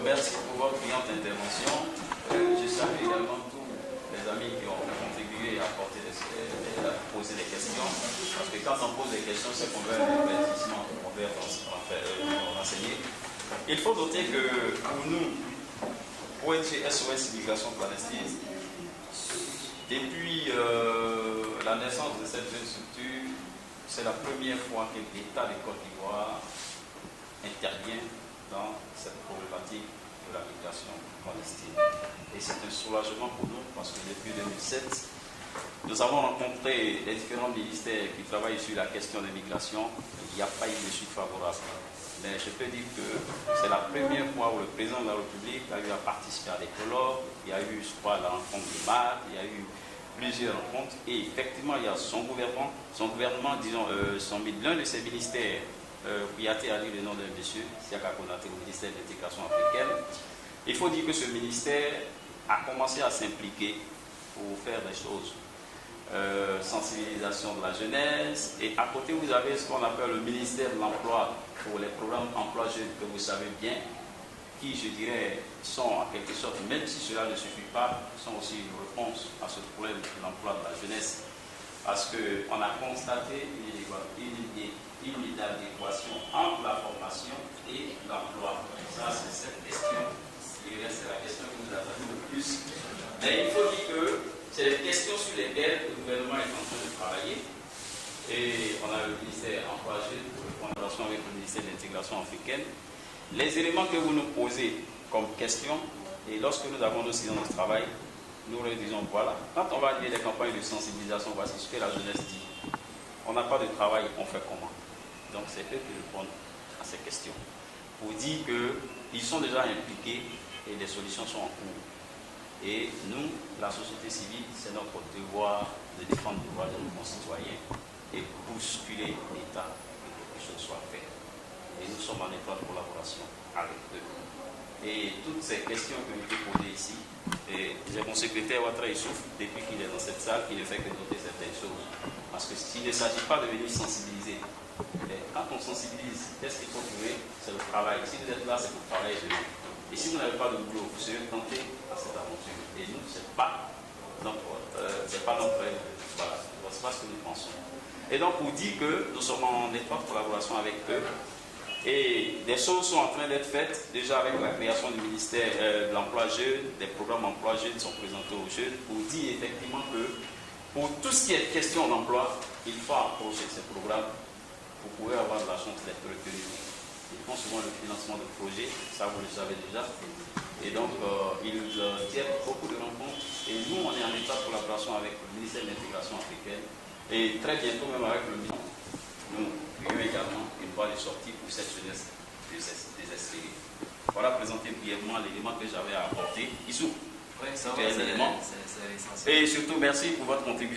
Merci pour votre brillante intervention. Je salue également tous les amis qui ont contribué à poser des questions. Parce que quand on pose des questions, c'est qu'on veut un investissement, qu'on veut renseigner. Il faut noter que pour nous, ONG SOS Migration Clandestine, depuis la naissance de cette jeune structure, c'est la première fois que l'État de Côte d'Ivoire intervient dans cette problématique de la migration clandestine. Et c'est un soulagement pour nous parce que depuis 2007, nous avons rencontré les différents ministères qui travaillent sur la question de migration. Il n'y a pas eu de suite favorable. Mais je peux dire que c'est la première fois où le président de la République a eu à participer à des colloques. Il y a eu, je crois, la rencontre de Marc, il y a eu plusieurs rencontres. Et effectivement, il y a son gouvernement, disons, l'un de ses ministères, Kouyaté a dit le nom d'un monsieur, Siaka Konaté, au ministère de l'intégration africaine. Il faut dire que ce ministère a commencé à s'impliquer pour faire des choses. Sensibilisation de la jeunesse, et à côté vous avez ce qu'on appelle le ministère de l'emploi pour les programmes emploi jeunes que vous savez bien, qui je dirais sont en quelque sorte, même si cela ne suffit pas, sont aussi une réponse à ce problème de l'emploi de la jeunesse, parce qu'on a constaté une inadéquation entre la formation et l'emploi. Ça c'est cette question qui reste la question que nous attendons le plus. Mais il faut dire que c'est des questions sur lesquelles le gouvernement est en train de travailler. Et on a le ministère emploi jeune en relation avec le ministère de l'intégration africaine. Les éléments que vous nous posez comme questions, et lorsque nous avons nos séances de travail, nous leur disons voilà, quand on va animer des campagnes de sensibilisation, voici ce que la jeunesse dit. On n'a pas de travail, on fait comment? Donc c'est eux qui répondent à ces questions. Pour dire qu'ils sont déjà impliqués et des solutions sont en cours. Et nous, la société civile, c'est notre devoir de défendre les droits de nos concitoyens et bousculer l'État pour que quelque chose soit fait. Et nous sommes en étroite collaboration avec eux. Et toutes ces questions qui ont été posées ici, j'ai mon secrétaire Ouattara Issouf, depuis qu'il est dans cette salle, qui ne fait que noter certaines choses. Parce que s'il ne s'agit pas de venir sensibiliser, quand on sensibilise, qu'est-ce qu'il faut trouver? C'est le travail. Si vous êtes là, c'est pour travailler de nous. Et si vous n'avez pas de boulot, vous serez tenté à cette aventure. Et nous, ce n'est pas notre voilà, c'est pas ce que nous pensons. Et donc, pour dire que nous sommes en étroite collaboration avec eux, et des choses sont en train d'être faites, déjà avec la création du ministère de l'emploi jeune, des programmes emploi jeunes sont présentés aux jeunes, pour dire effectivement que pour tout ce qui est question d'emploi, il faut approcher ces programmes pour pouvoir avoir de la chance d'être retenu. Ils font souvent le financement de projets, ça vous le savez déjà. Et donc, ils tiennent beaucoup de rencontres. Et nous, on est en état de collaboration avec le ministère de l'intégration africaine. Et très bientôt, même avec le ministère, nous créons également une voie de sortie pour cette jeunesse désespérée. Voilà, présenter brièvement l'élément que j'avais à apporter. Issou, oui, ça va, c'est et surtout, merci pour votre contribution.